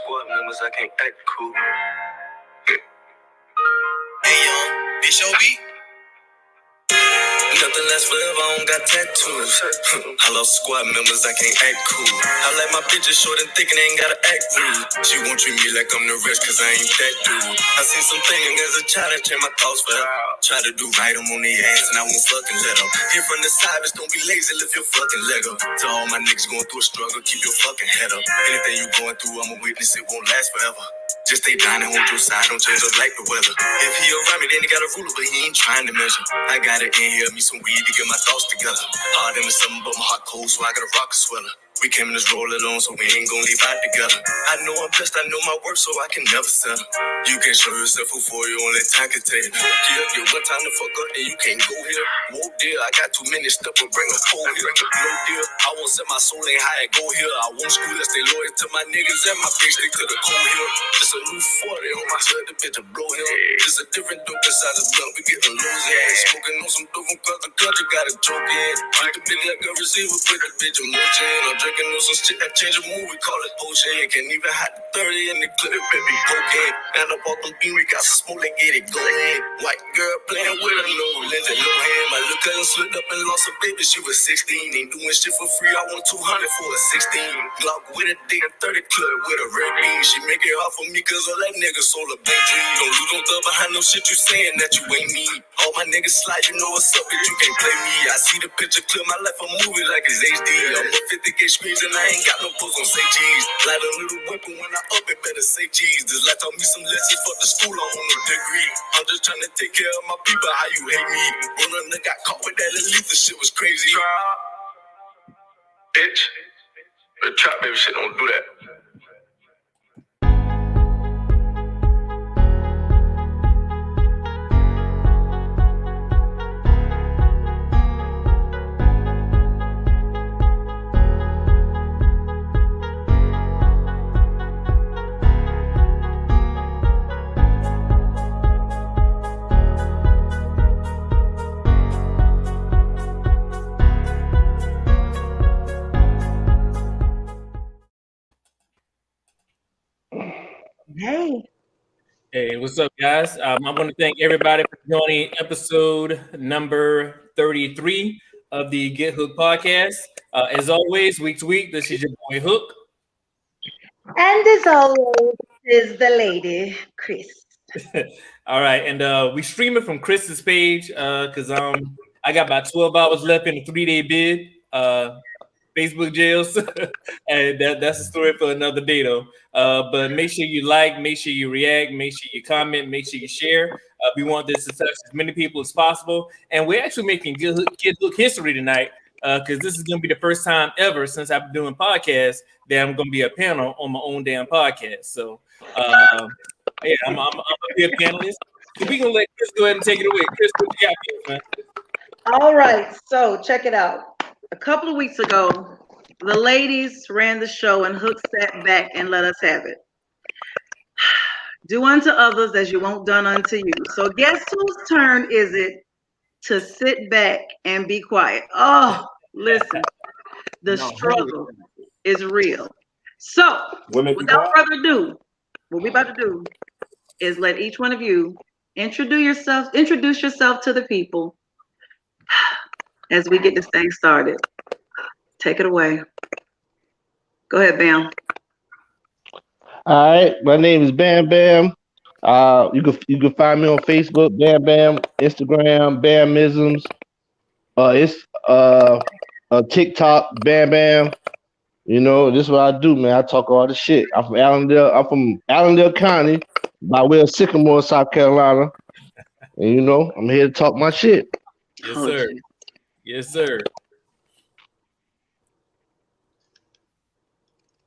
squad members, I can't act cool. Hey, young, this your beat? Nothing lasts forever, I don't got tattoos. I lost squad members, I can't act cool. I like my bitches short and thick and ain't gotta act rude. She won't treat me like I'm the rest, cause I ain't that dude. I seen some things as a child that changed my thoughts forever. Try to do right, I'm on their ass and I won't fucking let them. Here from the side, bitch, don't be lazy, lift your fucking leg up. To all my niggas going through a struggle, keep your fucking head up. Anything you going through, I'm a witness, it won't last forever. Just stay down and hold your side, don't change up like the weather. If he around me, then he got a ruler, but he ain't trying to measure. I got it in here, me some weed to get my thoughts together. Hard in the summer, but my heart cold, so I got a rocket sweater. We came in this roll alone, so we ain't gon' leave out together. I know I'm blessed, I know my worth, so I can never settle. You can't show yourself before you only time can tell you. Yeah, you one time to fuck up, then you can't go here. Whoa, dear, I got too many stuff to bring a pole here. No deal, I won't set my soul ain't high and go here. I won't screw, let's stay loyal to my niggas and my bitch stick to the cold here. It's a new 40 on my hood, the bitch a blow here. It's a different dope inside the blunt, we getting lows in. Smoking on some dope from cause the country got a joke in. Treat the bitch like a receiver, put the bitch in motion. I'm drinking on some shit that change the mood, we call it potion. Can't even hide the 30 in the clip, baby, cocaine. And I bought them bean, we got some smoke, they get it going. White girl playing with her, no Lindsay Lohan. My little cousin slipped up and lost a baby, she was 16. Ain't doing shit for free, I want 200 for a 16. Glock with a damn 30 clip with a red beam. She make it hard for me cause all that nigga sold a big dream. Don't lose no thug behind no shit you saying that you ain't me. All my niggas slide, you know what's up, bitch, you can't play me. I see the picture clear, my life a movie like it's HD. I'm a 50K screens and I ain't got no post on say cheese. Like a little weapon when I up it, better say cheese. This life taught me some lessons, fuck the school, I own no degree. I'm just trying to take care of my people, how you hate me. When a nigga got caught with that lethal shit was crazy. Bitch, the trap baby shit don't do that. Hey, what's up, guys? I want to thank everybody for joining episode number 33 of the Get Hook podcast. As always, week to week, this is your boy Hook. And as always, is the lady, Chris. All right, and we stream it from Chris's page because I got about 12 hours left in a 3-day bid. Facebook jails, and that's a story for another day, though. But make sure you like, make sure you react, make sure you comment, make sure you share. We want this to touch as many people as possible, and we're actually making Get Hook history tonight because this is going to be the first time ever since I've been doing podcasts that I'm going to be a panel on my own damn podcast. So, yeah, I'm going to be a panelist. So we going to let Chris go ahead and take it away. Chris, what you got here, man? All right, so check it out. A couple of weeks ago, the ladies ran the show and Hook sat back and let us have it. Do unto others as you won't done unto you. So guess whose turn is it to sit back and be quiet? Oh, listen, the struggle is real. So without further ado, what we're about to do is let each one of you introduce yourself to the people as we get this thing started. Take it away. Go ahead, Bam. All right, my name is Bam Bam. You can find me on Facebook, Bam Bam, Instagram, Bamisms. It's TikTok, Bam Bam. You know, this is what I do, man. I talk all the shit. I'm from Allendale County, by way of Sycamore, South Carolina. And you know, I'm here to talk my shit. Yes, sir. Yes, sir.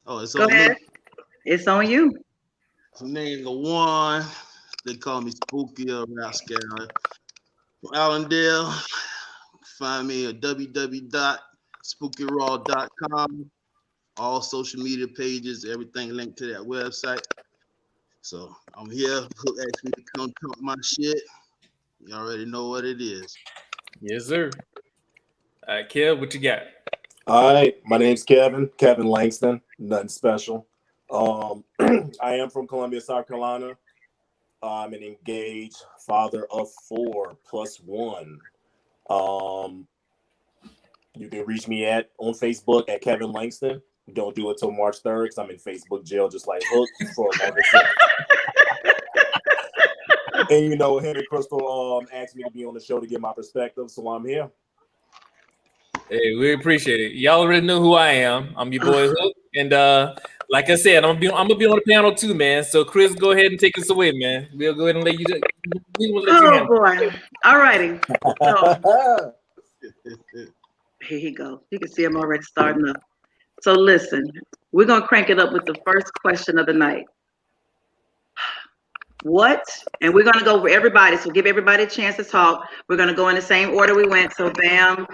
Oh, it's Go on ahead. me. It's on you. Name the one. They call me Spooky or Rascal. From Allendale. Find me at www.spookyraw.com. All social media pages, everything linked to that website. So I'm here. Hook asked me to come talk my shit. You already know what it is. Yes, sir. All right, Kev, what you got? All right, my name's Kevin Langston. Nothing special. I am from Columbia, South Carolina. I'm an engaged father of 4 plus 1. You can reach me on Facebook at Kevin Langston. Don't do it till March 3rd because I'm in Facebook jail just like Hook for a longer sentence. And you know, Henry Crystal asked me to be on the show to get my perspective, so I'm here. Hey, we appreciate it. Y'all already know who I am. I'm your boy Hook, and like I said, I'm gonna be on the panel too, man. So Chris, go ahead and take us away, man. We'll go ahead and let you. Oh boy! All righty. So here he goes. You can see him already starting up. So listen, we're gonna crank it up with the first question of the night. What? And we're gonna go over everybody. So give everybody a chance to talk. We're gonna go in the same order we went. So Bam.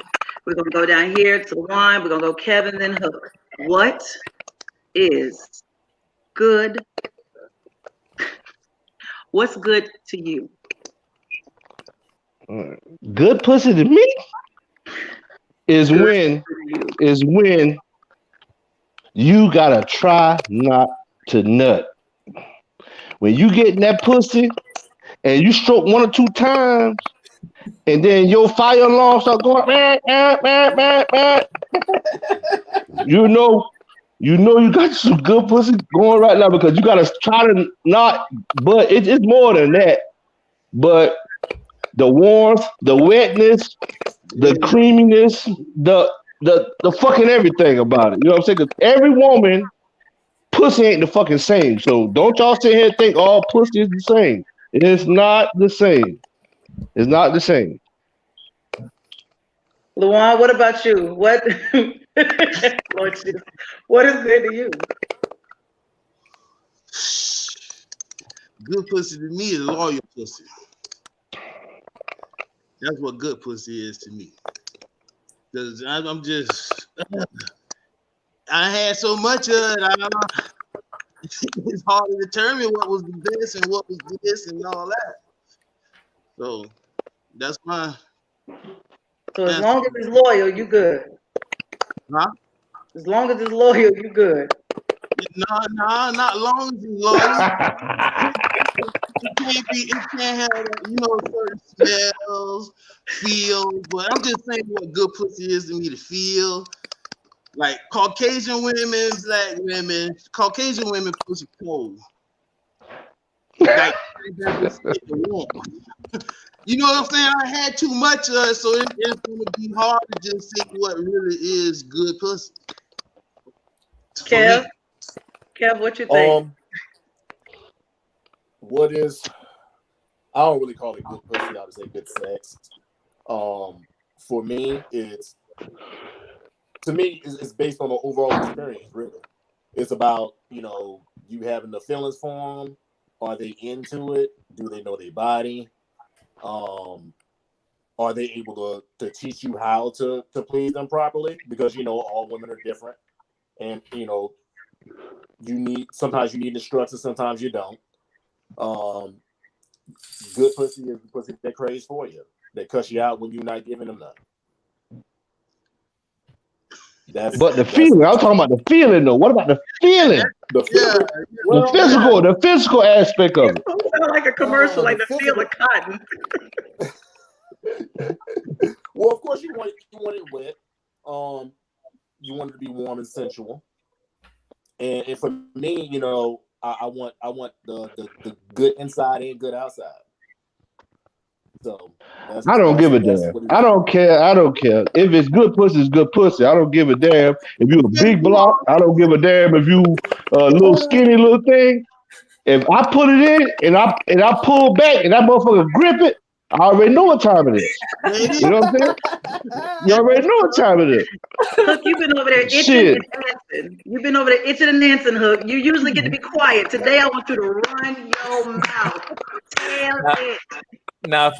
We're gonna go down here to one. We're gonna go Kevin, then Hook. What is good? What's good to you? Good pussy to me is when you gotta try not to nut. When you get in that pussy and you stroke 1 or 2 times, and then your fire alarm start going, you know you got some good pussy going right now because you gotta try to not. But it's more than that. But the warmth, the wetness, the creaminess, the fucking everything about it. You know what I'm saying? Because every woman, pussy ain't the fucking same. So don't y'all sit here and think all pussy is the same. It is not the same. It's not the same. Luan, what about you? What? Lord Jesus, what is good to you? Good pussy to me is loyal pussy. That's what good pussy is to me. Because I'm just, I had so much of it, it's hard to determine what was the best and what was this and all that. So that's my. So as long as it's loyal, you good. Huh? As long as it's loyal, you good. No, not long as it's loyal. It can't have, certain smells, feels, but I'm just saying what good pussy is to me to feel. Like Caucasian women, black women, Caucasian women pussy cold. Like, you know what I'm saying? I had too much of it, so it's gonna be hard to just say what really is good pussy. Kev, what you think? What is? I don't really call it good pussy. I would say good sex. For me, it's based on the overall experience. Really, it's about you having the feelings for them. Are they into it? Do they know their body? Are they able to teach you how to please them properly? Because all women are different, and sometimes you need instructions, sometimes you don't. Good pussy is the pussy that craves for you. They cuss you out when you're not giving them nothing. But the feeling, I'm talking about the feeling though. What about the feeling? The physical aspect of it. It sounds like a commercial, like the feel of cotton. Well, of course you want it wet. You want it to be warm and sensual. And for me, I want the good inside and good outside. So I don't give a damn. I don't care. If it's good pussy, it's good pussy. I don't give a damn if you a big block. I don't give a damn if you a little skinny little thing. If I put it in and I pull back and that motherfucker grip it, I already know what time it is. You know what I'm saying? You already know what time it is. Hook, you've been over there itching and dancing. You've been over there itching and dancing, Hook. You usually get to be quiet. Today I want you to run your mouth. Tell it. Now,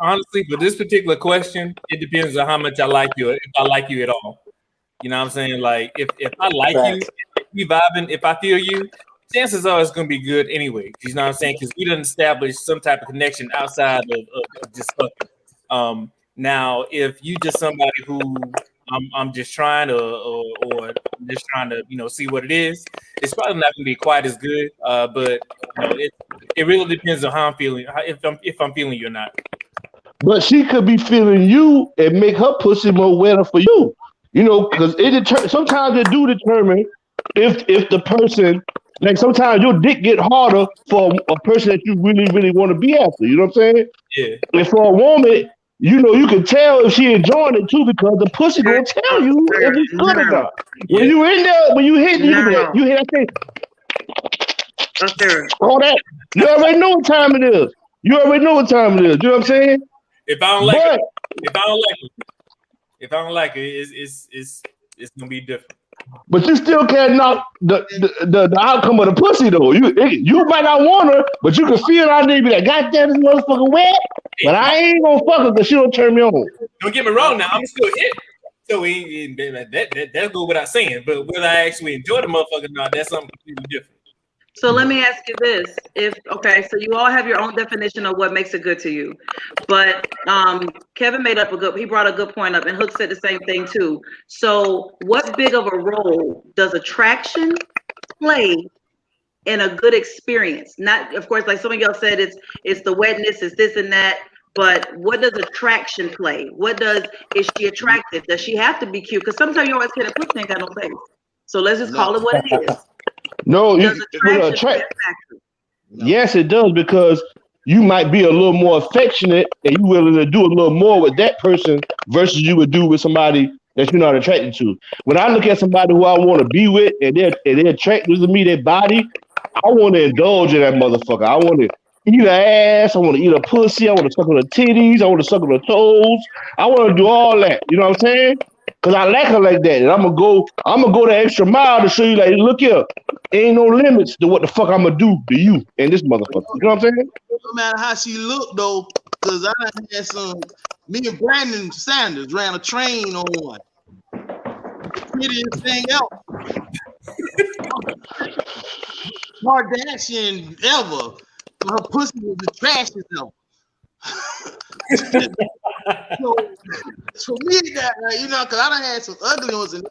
honestly, for this particular question, it depends on how much I like you. If I like you at all, you know what I'm saying? Like, if I like you, if we vibing, if I feel you, chances are it's gonna be good anyway. You know what I'm saying? Because we done established some type of connection outside of just fucking. Now, if you just somebody who I'm just trying to or I'm just trying to see what it is, it's probably not gonna be quite as good. But it really depends on how I'm feeling, if I'm feeling you or not. But she could be feeling you and make her pussy more wetter for you. Because sometimes it do determine if the person, like sometimes your dick get harder for a person that you really really want to be after. You know what I'm saying? Yeah. And for a woman, you can tell if she enjoying it too because the pussy gonna tell you if it's good or not. When you in there, when you hit, you hit that thing. All that. You already know what time it is. You know what I'm saying? If I don't like it, it's gonna be different. But you still can't knock the outcome of the pussy though. You might not want her, but you can feel out there be like, God damn, this motherfucker wet. But I ain't gonna fuck her because she don't turn me on. Don't get me wrong. Now I'm still hit. So that goes without saying. But whether I actually enjoy the motherfucker or not, that's something completely different. So let me ask you this: so you all have your own definition of what makes it good to you, but Kevin he brought a good point up, and Hook said the same thing too. So what big of a role does attraction play in a good experience? Not, of course, like some of y'all said, it's the wetness, it's this and that. But what does attraction play? Is she attractive? Does she have to be cute? Because sometimes you always get a pussy ain't got no face. So let's just call it what it is. No, yes, it does, because you might be a little more affectionate and you willing to do a little more with that person versus you would do with somebody that you're not attracted to. When I look at somebody who I want to be with and they're attracted to me, their body, I want to indulge in that motherfucker. I want to eat her ass. I want to eat her pussy. I want to suck on her titties. I want to suck on her toes. I want to do all that. You know what I'm saying? Cause I like her like that, and I'm gonna go the extra mile to show you, like, look here, ain't no limits to what the fuck I'm gonna do to you and this motherfucker. You know what I'm saying? No matter how she looked though, cause I done had me and Brandon Sanders ran a train on one. Prettiest thing else. Kardashian ever. Her pussy was the trashiest ever. So for me, that because I done had some ugly ones and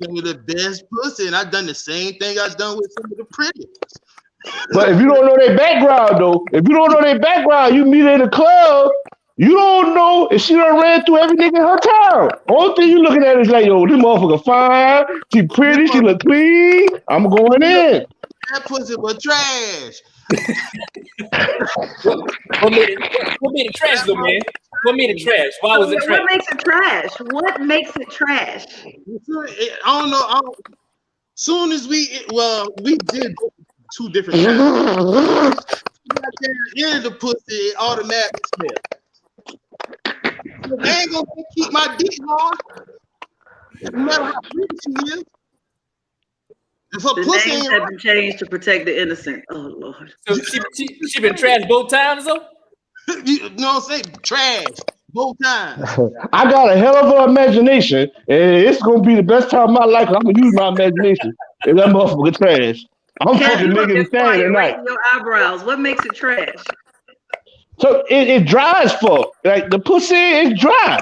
some of the best pussy, and I've done the same thing I've done with some of the prettiest. But if you don't know their background, you meet her in the club, you don't know if she done ran through every nigga in her town. Only thing you looking at is like, yo, this motherfucker fine, she pretty, she look clean, I'm going in. That pussy was trash. What made it trash, though, man? What made it trash? Why was it trash? What makes it trash? What makes it trash? I don't know. Soon as we did two different times. In the pussy, it automatically smells. I ain't gonna keep my dick hard. No matter how pretty she is. The names have been changed to protect the innocent. Oh Lord. So she been trashed both times though? You know what I'm saying? Trash. Both times. I got a hell of an imagination, and it's gonna be the best time of my life. I'm gonna use my imagination. If that motherfucker trash, I'm fucking niggas Saturday tonight. Your eyebrows. What makes it trash? So it dry as fuck. Like the pussy is dry.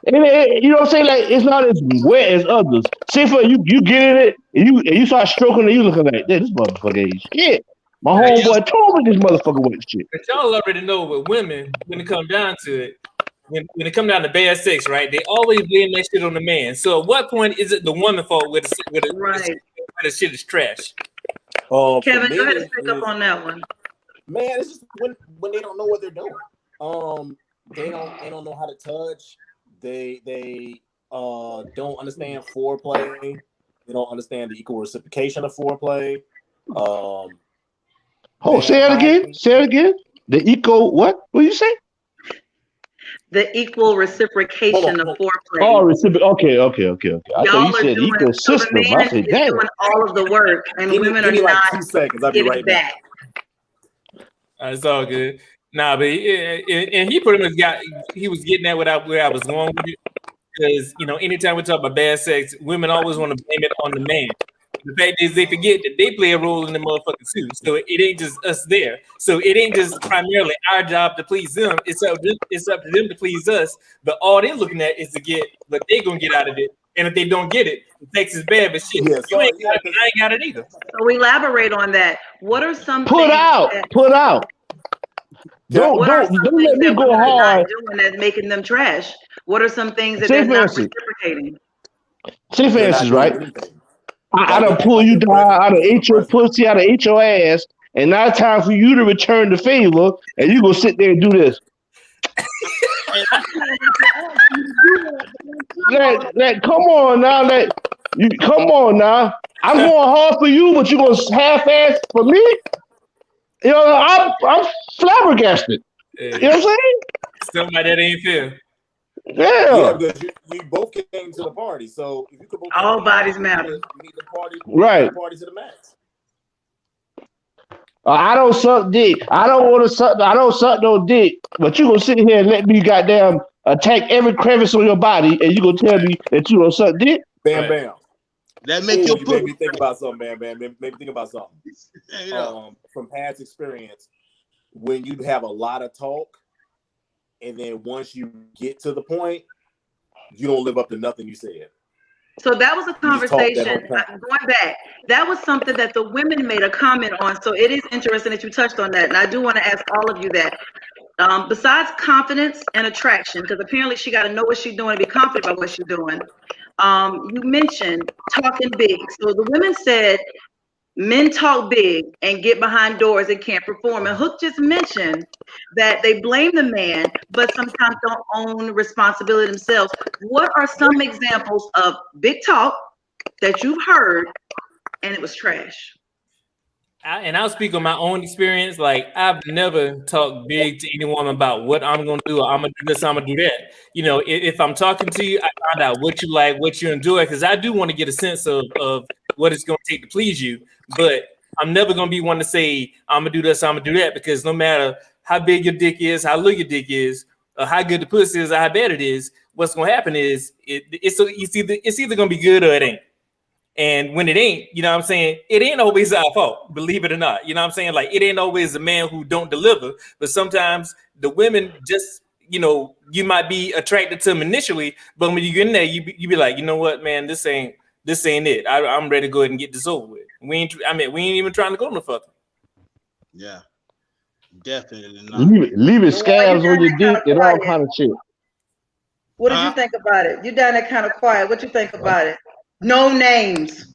And you know what I'm saying? Like, it's not as wet as others. Say for you get in it and you start stroking it, you looking like, this motherfucker ain't shit. My homeboy told me this motherfucker wasn't shit. But y'all already know with women, when it comes down to it, when it comes down to bad sex, right? They always blame that shit on the man. So at what point is it the woman's fault where the shit is trash? Kevin, go ahead and pick up on that one. Man, it's just when they don't know what they're doing. They don't know how to touch. They don't understand foreplay. They don't understand the equal reciprocation of foreplay. Say it again. The equal what? What you say? The equal reciprocation of foreplay. Oh, okay. I thought you said equal system. I said that. Doing all of the work, and women are not 2 seconds. I'll be right back. It's all good. Nah, but and he pretty much he was getting at where I was going with it. Because anytime we talk about bad sex, women always want to blame it on the man. The fact is, they forget that they play a role in the motherfucker too. So it ain't just us there. So it ain't just primarily our job to please them. It's up to them to please us. But all they're looking at is to get what they gonna get out of it. And if they don't get it, the sex is bad. But shit, Yeah, you ain't got it, I ain't got it either. So elaborate on that. What are some Put things out. that, Put out. Don't what are some let things me that go women are hard. not doing that's making them trash? What are some things that Say they're for not instance, reciprocating? say for they're not instance, doing right? anything. I Like, they done act pull like you they're down, I done present, ate your present. pussy, I done ate your ass, and now it's time for you to return the favor, and you go sit there and do this. Come on now, come on now. I'm going hard for you, but you gonna half-ass for me? You know, I'm flabbergasted. You know what I'm saying? Somebody that ain't fair. Yeah, Yeah. because you both came to the party. So if you could both come to All the party, bodies matter. you need the party, Right. party to the max. I don't suck dick. I don't suck no dick. But you gonna sit here and let me goddamn attack every crevice on your body, and you gonna tell me that you don't suck dick? Bam, Right. bam. That make Ooh, your you pussy. made me think about something, man. Made me think about something. You know. From past experience, when you have a lot of talk, and then once you get to the point, you don't live up to nothing you said. So that was a You just talk that conversation. whole time. Going back, that was something that the women made a comment on. So it is interesting that you touched on that, and I do want to ask all of you that. Besides confidence and attraction, because apparently she got to know what she's doing and be confident about what she's doing. You mentioned talking big. So the women said men talk big and get behind doors and can't perform. And Hook just mentioned that they blame the man, but sometimes don't own responsibility themselves. What are some examples of big talk that you've heard and it was trash? I'll speak on my own experience. Like, I've never talked big to anyone about what I'm gonna do, or I'm gonna do this, I'm gonna do that. You know, if I'm talking to you, I find out what you like, what you enjoy, because I do want to get a sense of what it's gonna take to please you. But I'm never gonna be one to say I'm gonna do this, I'm gonna do that, because no matter how big your dick is, how little your dick is, or how good the pussy is, or how bad it is, what's gonna happen is it's either gonna be good or it ain't. And when it ain't, you know what I'm saying? It ain't always our fault, believe it or not. You know what I'm saying? Like, it ain't always the man who don't deliver, but sometimes the women just, you know, you might be attracted to them initially, but when you get in there, you be like, you know what, man, this ain't it. I'm ready to go ahead and get this over with. We ain't even trying to go no further. Yeah, definitely not. Leaving scabs you on your down there dick kinda and all quiet. kind of shit. What did you think about it? You down there kind of quiet. What you think about it? No names.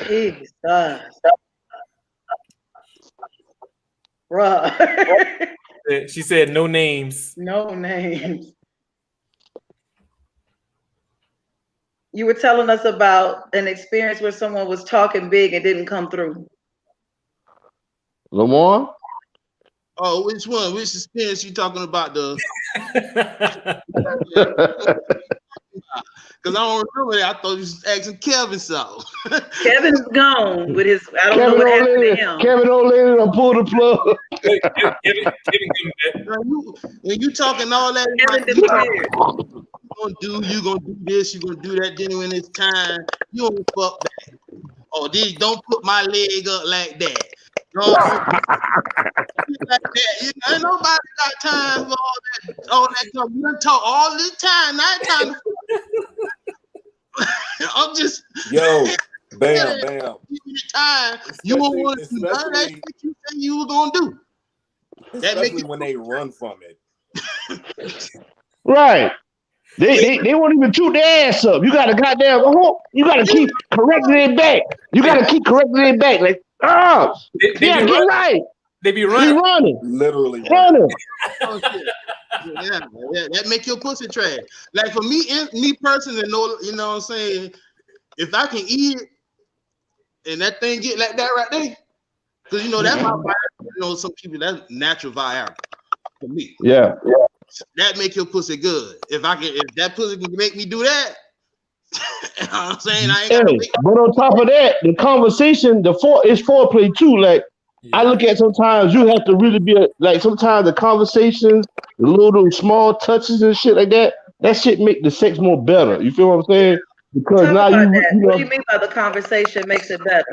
Jesus. Bruh. She said no names. No names. You were telling us about an experience where someone was talking big and didn't come through. Lamar? Oh, which one? Which experience you talking about? Because I don't remember that. I thought you was asking Kevin so. Kevin is gone with his. I don't know Kevin what happened to O'Leary, him. Kevin O'Leary done pulled the plug. When you talking all that, Kevin you disappeared. you gonna do this, you gonna do that. Then when it's time, you don't fuck back. Oh, don't put my leg up like that. Don't like that. You know, ain't nobody got time for all that stuff. You done talk all this time. Now it's time to I'm just bam. give me the time. You won't want to do none of that shit you said you were gonna do. Especially when they run from it. Right. They won't even toot their ass up. You gotta you gotta keep correcting it back. You gotta keep correcting it back. Like, get right. They be running. Literally running. Oh, shit. Yeah, that make your pussy trash. Like for me personally, you know what I'm saying? If I can eat it and that thing get like that right there, because you know that's my Viagra. You know, some people that's natural Viagra for me. Yeah. That make your pussy good. If that pussy can make me do that, you know what I'm saying? I ain't gotta wait. But on top of that, the conversation, is foreplay too. Like, I look at sometimes you have to really be like sometimes the conversations, the little small touches and shit like that, that shit make the sex more better. You feel what I'm saying? Because Talk now about you that. you What do you know mean by the conversation makes it better?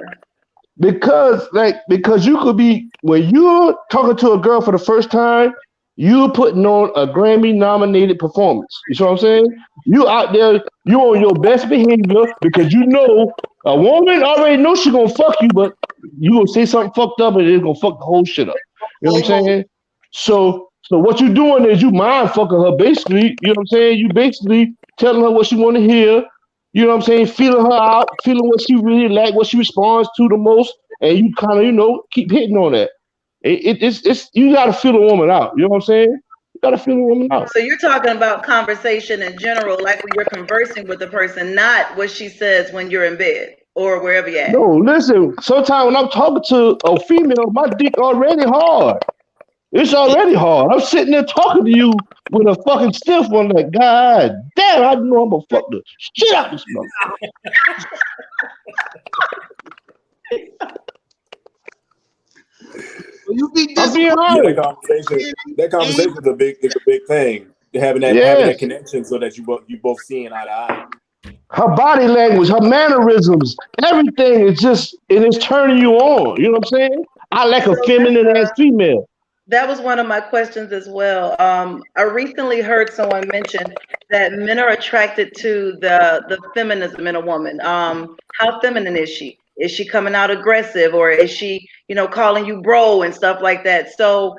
because you could be when you're talking to a girl for the first time, you're putting on a Grammy nominated performance. You see what I'm saying? You out there, you on your best behavior because you know a woman already knows she gonna fuck you, but you gonna say something fucked up and it's gonna fuck the whole shit up. You know what I'm Almost. saying? So what you doing is you mind fucking her basically. You know what I'm saying? You basically telling her what she want to hear. You know what I'm saying? Feeling her out, feeling what she really like, what she responds to the most, and you kind of keep hitting on that. It's you got to feel a woman out. You know what I'm saying? You got to feel a woman out. So you're talking about conversation in general, like when you're conversing with the person, not what she says when you're in bed or wherever you're at. No, listen. Sometimes when I'm talking to a female, my dick already hard. It's already hard. I'm sitting there talking to you with a fucking stiff one. Like, God damn, I know I'm gonna fuck the shit out this motherfucker. You be I'm being disappointed. Yeah, honest. that conversation is a big thing. Having that Yes. connection so that you both seeing eye to eye. Her body language, her mannerisms, everything is just it is turning you on. You know what I'm saying? I like a So feminine ass female. that was one of my questions as well. I recently heard someone mention that men are attracted to the feminism in a woman. How feminine is she? Is she coming out aggressive, or is she, calling you bro and stuff like that? So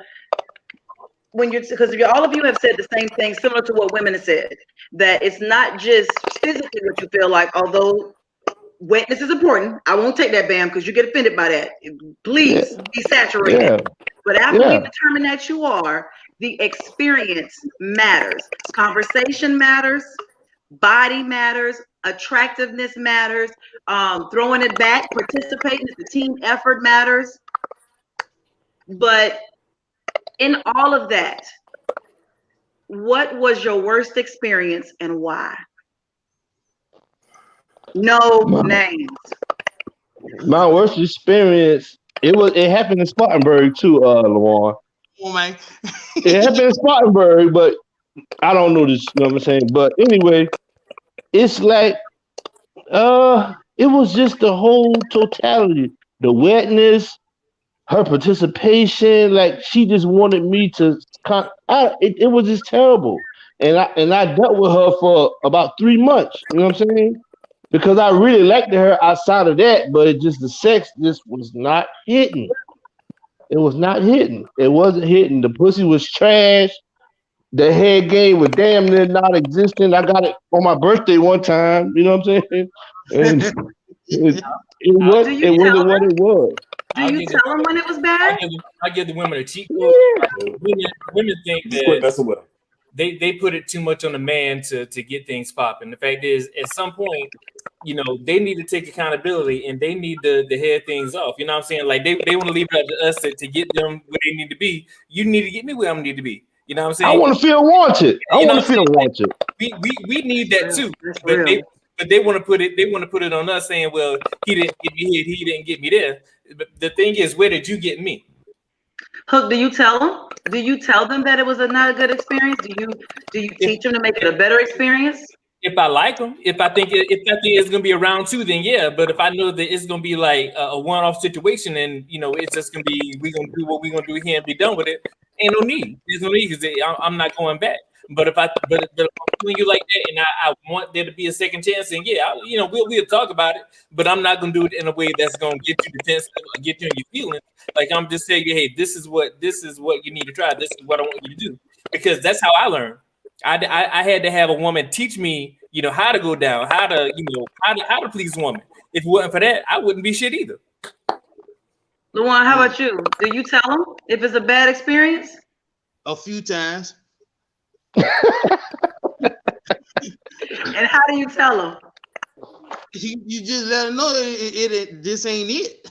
when you're, because all of you have said the same thing, similar to what women have said, that it's not just physically what you feel like, although wetness is important. I won't take that, Bam, because you get offended by that. Yeah, Please be saturated. yeah, But after we yeah. determine that you are, the experience matters. Conversation matters. Body matters. Attractiveness matters. Throwing it back, participating, the team effort matters. But in all of that, what was your worst experience and why? No My, names. my worst experience, it happened in Spartanburg too, Lawan. Oh man. It happened in Spartanburg, but I don't know this, you know what I'm saying? But anyway, it's like it was just the whole totality. The wetness, her participation, like she just wanted me to it was just terrible. And I dealt with her for about 3 months, you know what I'm saying? Because I really liked her outside of that, but it just the sex just was not hitting. It was not hitting. It wasn't hitting. The pussy was trash. The head game was damn near not existent. I got it on my birthday one time, you know what I'm saying? And it, I'll, Do it you tell wasn't what her? it was. Do I'll you give the tell them when it was bad? I give the women a cheat code. Women think Just quit that messing with them. they put it too much on the man to get things popping. The fact is, at some point, they need to take accountability and they need to head things off. You know what I'm saying? Like they want to leave it up to us to get them where they need to be. You need to get me where I need to be. You know what I'm I saying? want to feel wanted. I You know want what to I'm saying? feel Like wanted. we need that too. That's But real. they want to put it on us saying, well, he didn't get me here, he didn't get me there. But the thing is, where did you get me? Hook, do you tell them? Do you tell them that it was not a good experience? Do you If teach them to make it a better experience? if I like them, if I think it's gonna be a round two, then yeah. But if I know that it's gonna be like a one-off situation, and it's just gonna be we gonna do what we gonna do here and be done with it, ain't no need. There's no need because I'm not going back. But but if I'm doing you like that, and I want there to be a second chance, then yeah, we'll talk about it. But I'm not gonna do it in a way that's gonna get you defensive or get you in your feelings. Like I'm just saying, hey, this is what you need to try. This is what I want you to do because that's how I learned. I had to have a woman teach me, how to go down, how to, how to please a woman. If it wasn't for that, I wouldn't be shit either. Luan, how about you? Do you tell them if it's a bad experience? A few times. And how do you tell them? You just let them know this ain't it.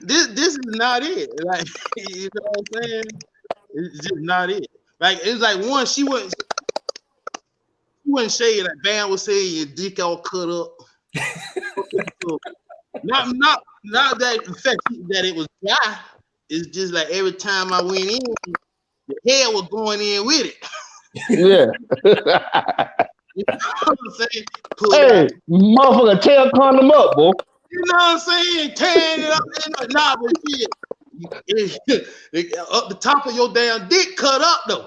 this is not it. Like, you know what I'm saying? It's just not it. Like it's like one, she wouldn't say like Bam would say your dick all cut up. So, not that the fact that it was dry. It's just like every time I went in, the head was going in with it. Yeah. You know what I'm saying? Pull it Hey, out. motherfucker, tear a condom up, boy. You know what I'm saying? Tearing it up. Nah, but shit. Up the top of your damn dick cut up though.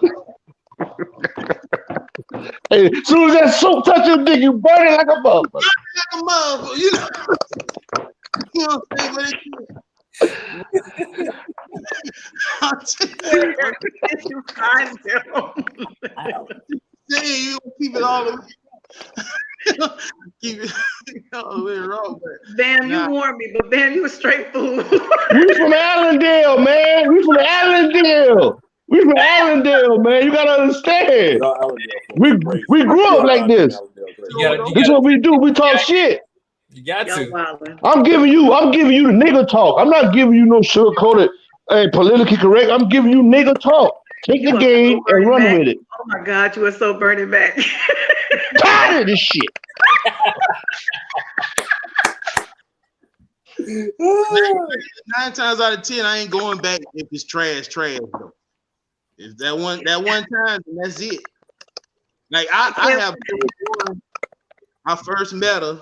Hey, as soon as that soap touch your dick, you burn it like a motherfucker. Like a motherfucker, you know. You know what I'm saying? You find them. You keep it all the way. Keep it all the way wrong. Bam, you warned me, but Bam, you a straight fool. We from Allendale, man. We from Allendale. Man. You gotta understand. We grew up like this. This is what we do. We talk shit. You got Y'all to. wildin'. I'm giving you the nigga talk. I'm not giving you no sugar-coated, politically correct. I'm giving you nigga talk. Take the game and run with it. Oh my God, you are so burning back. Tired of this shit. 9 times out of 10, I ain't going back if it's trash though. If that one time, then that's it. Like I have I first met her.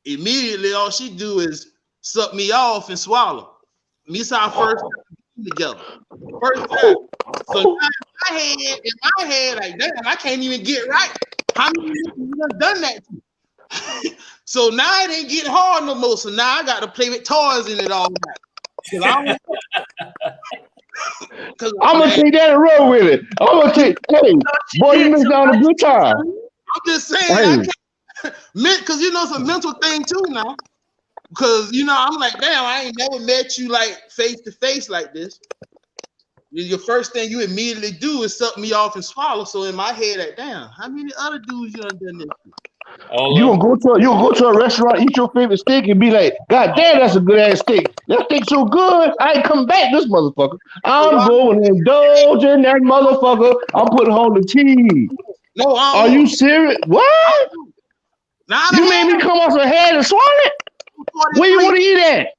Immediately, all she do is suck me off and swallow. Me saw our first time together. First time. So now in my head, like damn, I can't even get right. How many niggas you done that to? So now it ain't getting hard no more. So now I got to play with toys in it all night. I'm gonna take that and run with it. I'm gonna take, hey, boy, you missed out on a good time. I'm just saying, I can't, because you know it's a mental thing too now. Because you know, I'm like, damn, I ain't never met you like face to face like this. Your first thing you immediately do is suck me off and swallow. So in my head, like, damn, how many other dudes you done this to? You gonna go to a restaurant, eat your favorite steak, and be like, God damn, that's a good ass steak. That steak so good, I ain't come back this motherfucker. I'm going to indulge in that motherfucker. I'm putting on the tea. No, are you serious? What? You made me come off the head and swallow it? Where you want to eat at?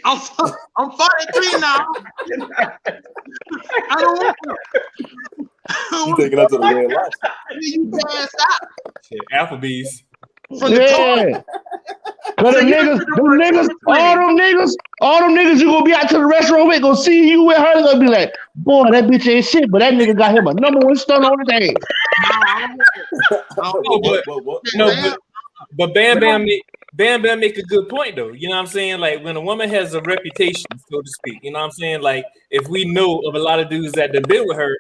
I'm 43 now. I don't want to. You taking up to the red lobster? You passed out. Shit, Applebee's. From the Yeah. Cause So them niggas, all them niggas you gonna be out to the restaurant with, gonna see you with her, they gonna be like, boy, that bitch ain't shit, but that nigga got him a #1 stun on his head. But Bam Bam make a good point though. You know what I'm saying? Like when a woman has a reputation, so to speak, you know what I'm saying? Like if we know of a lot of dudes that have been with her,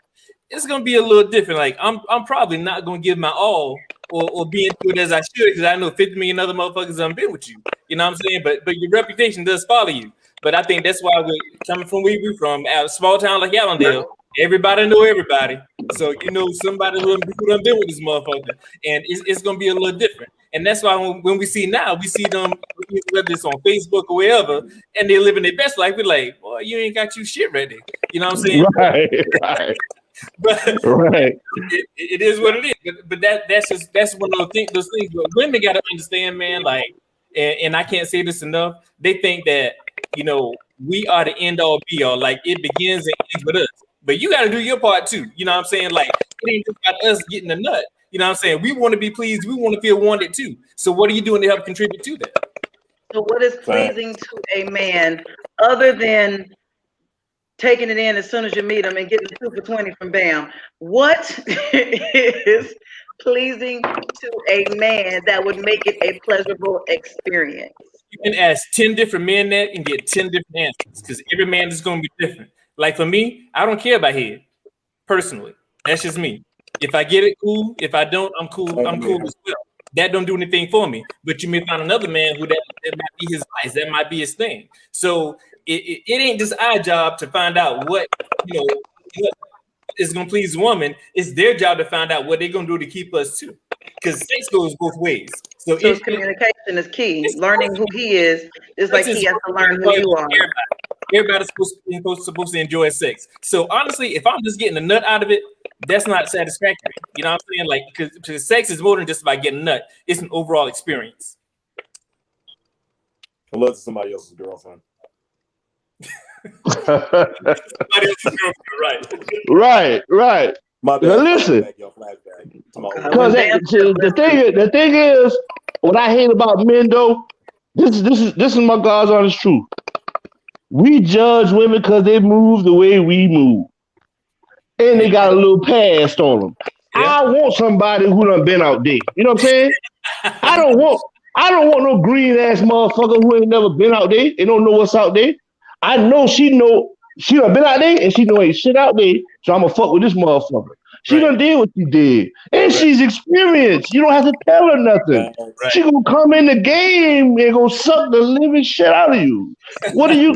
it's gonna be a little different. Like I'm probably not gonna give my all or be into it as I should because I know 50 million other motherfuckers have been with you. You know what I'm saying? But your reputation does follow you. But I think that's why we're coming from where we're from, out of a small town like Allendale. Everybody know everybody. So you know somebody who done been with this motherfucker. And it's gonna be a little different. And that's why when we see now, we see them, whether it's on Facebook or wherever, and they're living their best life. We're like, boy, you ain't got you shit ready. You know what I'm saying? Right. But right. It is what it is. But that's one of those things. But women got to understand, man. Like, and I can't say this enough. They think that we are the end all be all. Like it begins and ends with us. But you got to do your part too. You know what I'm saying? Like it ain't just about us getting a nut. You know what I'm saying? We want to be pleased. We want to feel wanted too. So what are you doing to help contribute to that? So what is pleasing to a man other than taking it in as soon as you meet him and getting 2 for $20 from Bam? What is pleasing to a man that would make it a pleasurable experience? You can ask 10 different men that and get 10 different answers because every man is going to be different. Like for me, I don't care about head personally. That's just me. If I get it, cool. If I don't, I'm cool. I'm cool as well. That don't do anything for me. But you may find another man who that might be his vice. That might be his thing. So it ain't just our job to find out what is gonna please a woman. It's their job to find out what they're gonna do to keep us too. Because sex goes both ways. So communication is key. Learning who he is like he has to learn who you are. Everybody's supposed to enjoy sex. So honestly, if I'm just getting a nut out of it, that's not satisfactory. You know what I'm saying? Like, because sex is more than just about getting a nut. It's an overall experience. Unless it's somebody else's girlfriend. Somebody else's girlfriend, Right. My Now bad. listen, Flashback. To my old because the thing is, what I hate about men though, this is my God's honest truth. We judge women because they move the way we move, and they got a little past on them. Yeah. I want somebody who done been out there. You know what I'm saying? I don't want no green ass motherfucker who ain't never been out there and don't know what's out there. I know she done been out there and she know ain't shit out there. So I'ma fuck with this motherfucker. She Right. done did what she did. And she's experienced. You don't have to tell her nothing. Right. She gonna come in the game and gonna suck the living shit out of you. What do you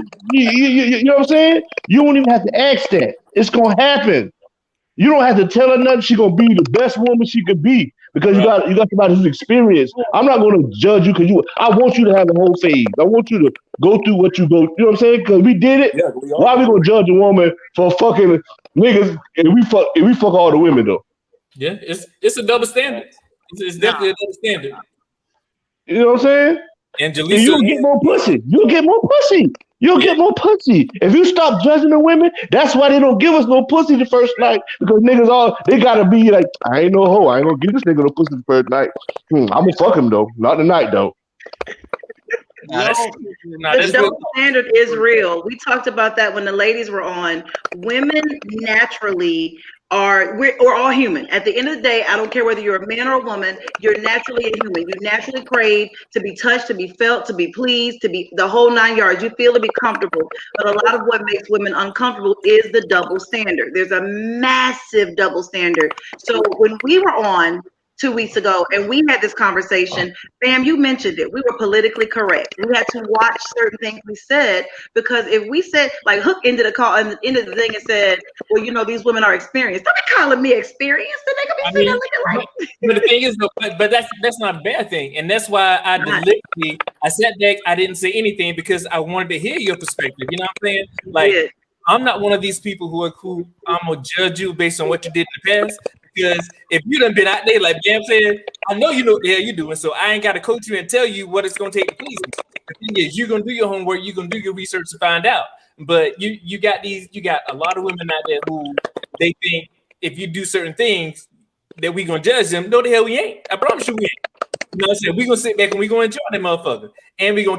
know what I'm saying? You don't even have to ask that. It's gonna happen. You don't have to tell her nothing. She's gonna be the best woman she could be because you got somebody who's experienced. I'm not gonna judge you because I want you to have the whole phase. I want you to go through what you go. You know what I'm saying? Because we did it. Yeah, we all Why are we gonna judge a woman for fucking niggas and we fuck all the women though? Yeah, it's a double standard. It's definitely a double standard. You know what I'm saying? And And Jaleesa, you'll get more pussy. You'll get more pussy. You'll get more pussy. If you stop judging the women, that's why they don't give us no pussy the first night. Because niggas they gotta be like, I ain't no hoe. I ain't gonna give this nigga no pussy the first night. I'm gonna fuck him though. Not tonight though. The double standard is real. We talked about that when the ladies were on. Women naturally we're all human. At the end of the day, I don't care whether you're a man or a woman, you're naturally a human. You naturally crave to be touched, to be felt, to be pleased, to be the whole 9 yards. You feel to be comfortable. But a lot of what makes women uncomfortable is the double standard. There's a massive double standard. So when we were on 2 weeks ago and we had this conversation, Bam, you mentioned it. We were politically correct. We had to watch certain things we said because if we said, like Hook ended the call and ended the thing and said, well, you know, these women are experienced. Don't be calling me experienced. The nigga be sitting looking like. But the thing is, but that's not a bad thing, and that's why I deliberately I sat back. I didn't say anything because I wanted to hear your perspective. You know what I'm saying? Like I'm not one of these people who I'm gonna judge you based on what you did in the past. Because if you done been out there, like Bam said, I know you know what the hell you're doing, so I ain't got to coach you and tell you what it's gonna take to please me. The thing is, you're gonna do your homework, you're gonna do your research to find out. But you got a lot of women out there who they think if you do certain things that we gonna judge them. No, the hell we ain't. I promise you we ain't. You know what I'm saying? We gonna sit back and we gonna enjoy that motherfucker, and we gonna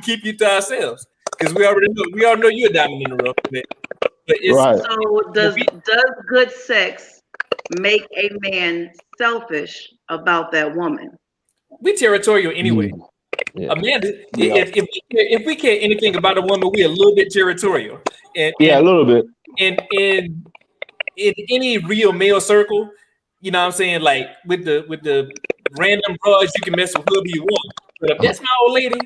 keep you to ourselves because we already know you're a diamond in the rough. But it's so does good sex make a man selfish about that woman? We territorial anyway. Yeah. Amanda, if we care anything about a woman, we a little bit territorial. And a little bit. And in any real male circle, you know what I'm saying? Like with the random bros, you can mess with whoever you want. But if that's my old lady,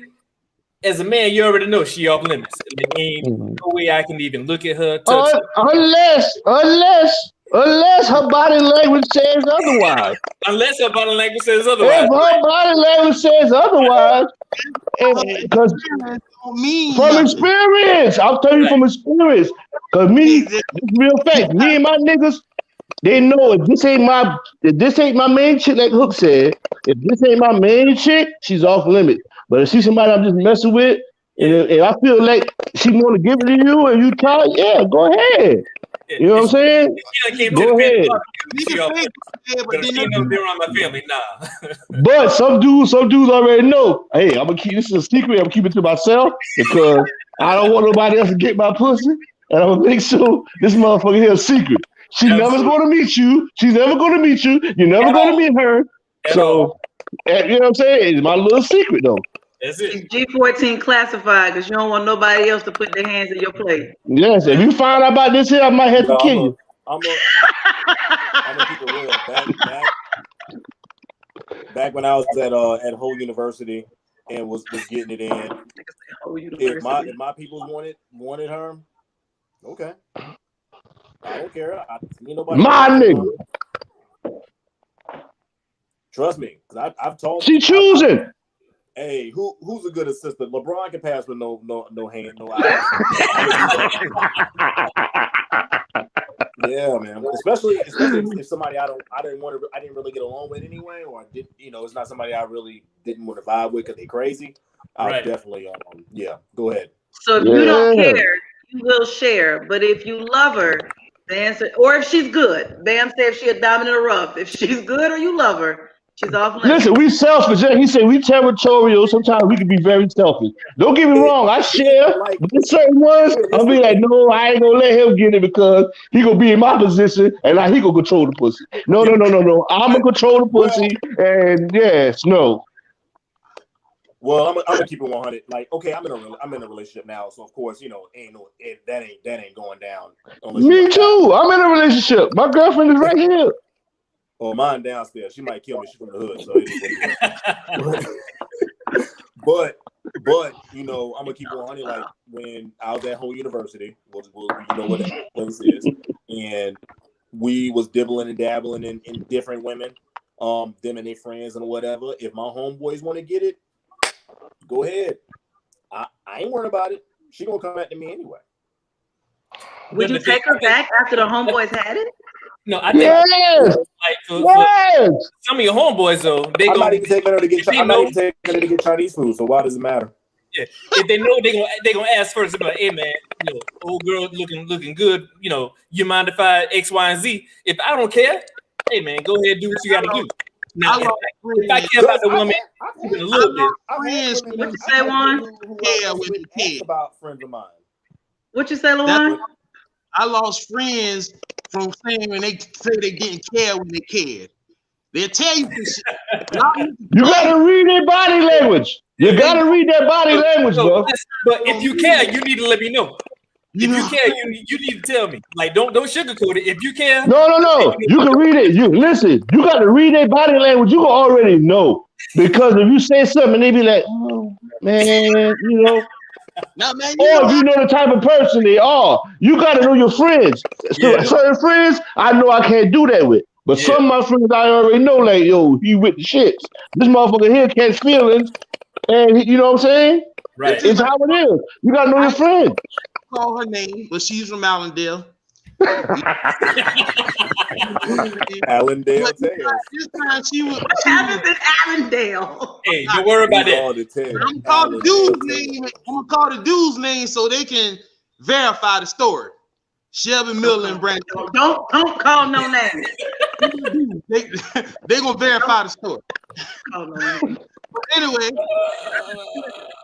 as a man, you already know she off limits. There ain't no way I can even look at her, touch her. Unless her body language says otherwise. Unless her body language says otherwise. If her body language says otherwise, because from experience, I'll tell you from experience. Because it's real fact. Me and my niggas, they know if this ain't my main chick, like Hook said, if this ain't my main chick, she's off limit. But if she's somebody I'm just messing with, and if I feel like she want to give it to you and you try, yeah, go ahead. You know what I'm saying? Go ahead. But she never been around my family, nah. But some dudes already know. Hey, I'm gonna keep this a secret. I'm gonna keep it to myself because I don't want nobody else to get my pussy, and I'm gonna make sure this motherfucker here a secret. She's never gonna meet you. She's never gonna meet you. You're never gonna meet her. So, you know what I'm saying? It's my little secret though. That's it. G14 classified because you don't want nobody else to put their hands in your plate. Yes, if you find out about this here, I might have to kill you. I'm gonna keep it real. Back when I was at Whole University and was getting it in, if my people wanted her, okay, I don't care. My nigga. Trust me, because I've told. She choosing. Hey, who's a good assistant? LeBron can pass with no hand, no eyes. Yeah, man. Especially if somebody I didn't really get along with anyway, or it's not somebody I really didn't want to vibe with because they crazy. I'll definitely go ahead. So if you don't care, you will share. But if you love her, the answer, or if she's good, Bam said if she a diamond in the rough. If she's good or you love her, she's off limits. Listen, we selfish. He said we territorial. Sometimes we can be very selfish. Don't get me wrong. I share, but there's certain ones I'll be like, no, I ain't gonna let him get it because he gonna be in my position and he gonna control the pussy. No. I'm gonna control the pussy, and yes, no. Well, I'm gonna keep it 100. Like, okay, I'm in a relationship now, so of course, that ain't going down. Me too. I'm in a relationship. My girlfriend is right here. Oh, mine downstairs. She might kill me. She's from the hood, so it is what it is. But I'm gonna keep it 100. Like when I was at Home University, you know what that place is, and we was dibbling and dabbling in different women, them and their friends and whatever. If my homeboys want to get it, go ahead. I ain't worried about it. She gonna come back to me anyway. Would you take her back after the homeboys had it? No, I think yes. Like for some of your homeboys though, I'm not even taking her to get Chinese food. So why does it matter? Yeah, if they know they gonna ask first. They're like, hey man, old girl looking good. You mind if I X, Y, and Z? If I don't care, hey man, go ahead and do what you got to do. Now, if I care about the woman even a little bit, what you say, Juan? Yeah, with the kid. About friends of mine. What you say, Luan? I lost friends from saying when they say they didn't care when they cared. They'll tell you this shit. You gotta read their body language. You gotta read their body language, bro. But if you care, you need to let me know. If you care, you need to tell me. Like, don't sugarcoat it. If you care, no. You can read it. You listen. You got to read their body language. You can already know because if you say something, they be like, "Oh man," No, man, or if you know the type of person they are, you got to know your friends. So certain friends, I know I can't do that with. But some of my friends, I already know, like, yo, he with the shits. This motherfucker here catch feelings, and you know what I'm saying? Right. It's how it is. You got to know your friends. Call her name, but she's from Allendale. Allendale Tales. This time she was. What happens in Allendale? Hey, don't worry about that. I'm gonna call the dude's name so they can verify the story. Shelby Miller and Brandon. Don't call no names. they gonna verify the story. Call no names. But anyway,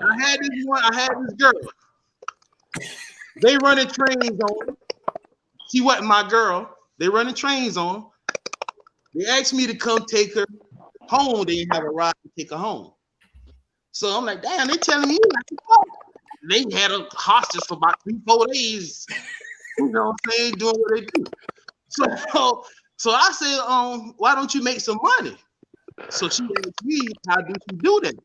I had this girl. They running trains on her. She wasn't my girl. They running trains on her. They asked me to come take her home. They didn't have a ride to take her home. So I'm like, damn, they telling me they had a hostage for about 3-4 days. You know what I'm saying? Doing what they do. So I said, why don't you make some money? So she asked me, how do she do that?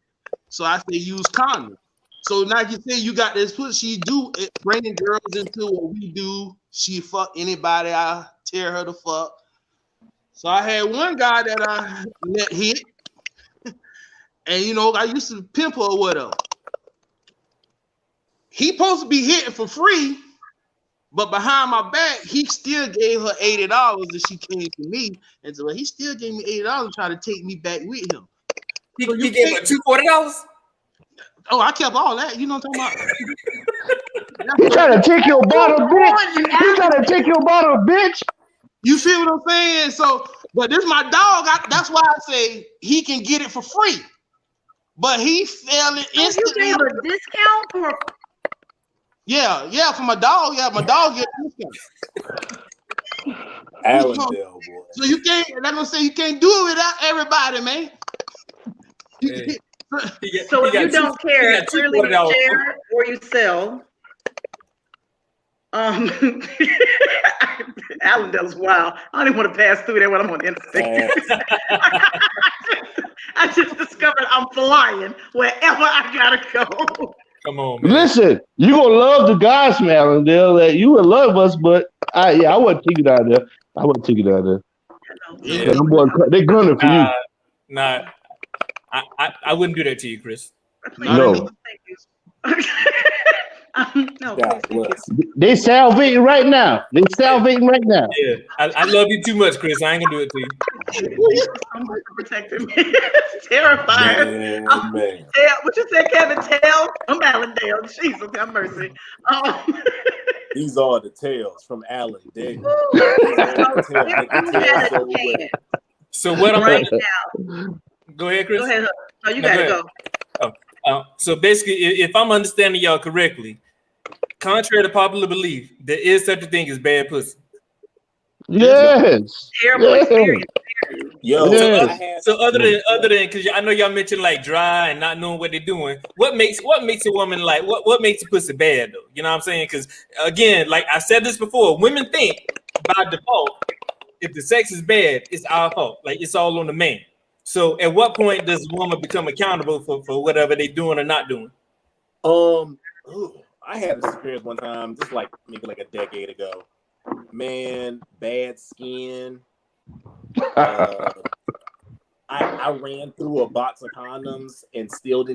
So I said, use condoms. So now you say you got this pussy, she do it, bringing girls into what we do. She fuck anybody, I tear her the fuck. So I had one guy that I let hit. And I used to pimp her or whatever. He supposed to be hitting for free, but behind my back, he still gave her $80 and she came to me. And so he still gave me $80 and tried to take me back with him. He gave her $240? Oh, I kept all that. You know what I'm talking about? He trying to take your bottle, bitch. He trying to take your bottle, bitch. You feel what I'm saying? So, but this is my dog. That's why I say he can get it for free. But he fell it instantly. You gave a discount for? Yeah, for my dog. Yeah, my dog get a discount. Allendale, boy. So you can't. I'm gonna say you can't do it without everybody, man. Hey. So if you don't care, clearly you share or you sell. Allendale's wild. I don't even want to pass through there when I'm on the interstate. I just discovered I'm flying wherever I gotta go. Come on, man. Listen, you gonna love the guys from Allendale. That you would love us, but I wouldn't take it out there. I wouldn't take it out there. Yeah, they gunning for you. Nah. I wouldn't do that to you, Chris. No. No, they salvating right now. Yeah, I love you too much, Chris. I ain't gonna do it to you. I'm protecting me. It's terrifying. Man. What you said, Kevin? Tell? I'm Allendale. Jesus, have mercy. These are the tales from Alan Day. So what I'm right now? Go ahead, Chris. Go ahead. No, you No, gotta go go. So basically, if I'm understanding y'all correctly, contrary to popular belief, there is such a thing as bad pussy. Yes. Terrible experience. Yo, Yes. So other than because I know y'all mentioned like dry and not knowing what they're doing, what makes a woman like what makes a pussy bad though? You know what I'm saying? Because again, like I said this before, women think by default if the sex is bad, it's our fault. Like it's all on the man. So at what point does a woman become accountable for whatever they doing or not doing? I had this experience one time, just like maybe like a decade ago. Man, bad skin. I ran through a box of condoms and still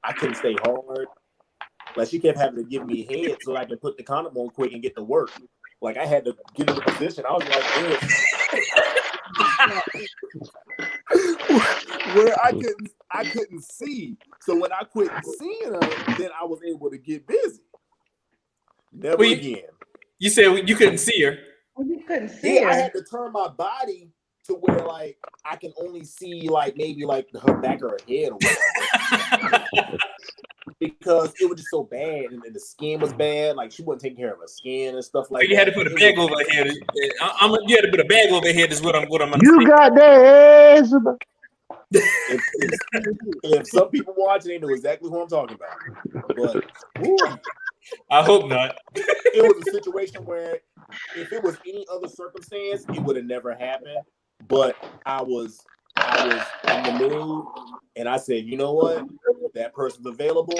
I couldn't stay hard. Like she kept having to give me head so I could put the condom on quick and get to work. Like I had to get in the position. I was like this. Where I couldn't see. So when I quit seeing her, then I was able to get busy. Never again. You said you couldn't see her. You couldn't see her. I had to turn my body to where like I can only see like maybe like her back of her head or whatever. Because it was just so bad and the skin was bad. Like she wasn't taking care of her skin and stuff like that. So you had to put a bag over her head. You had to put a bag over her head is what I'm understanding. You got that ass. If some people watching, they know exactly who I'm talking about. But I hope not. It was a situation where if it was any other circumstance, it would have never happened. But I was in the mood, and I said, you know what? That person's available.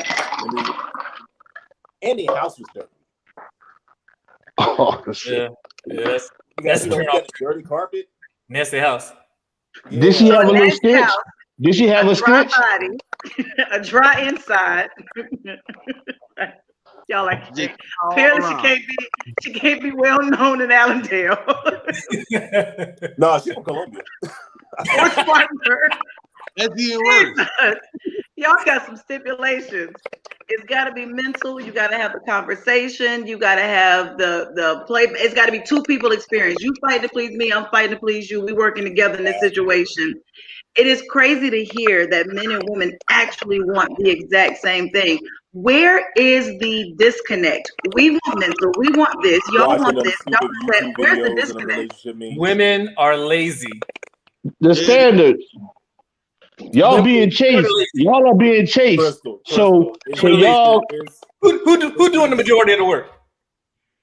And the house was dirty. Oh shit! Yeah. That's a turn off. Dirty carpet. Nasty house. Yeah. Did she have a little stitch? Did she have a dry stitch? body, a dry inside. Y'all like apparently she can't be well known in Allendale. No, she's from Columbia. Or Spartanburg. That's even worse. Y'all got some stipulations. It's got to be mental. You got to have the conversation. You got to have the play. It's got to be two people experience. You fight to please me. I'm fighting to please you. We working together in this situation. It is crazy to hear that men and women actually want the exact same thing. Where is the disconnect? We want mental. We want this. Y'all want this. Y'all want that. Where's the disconnect? Women are lazy. The standards. Y'all being chased. Y'all are being chased. So y'all. Who doing the majority of the work?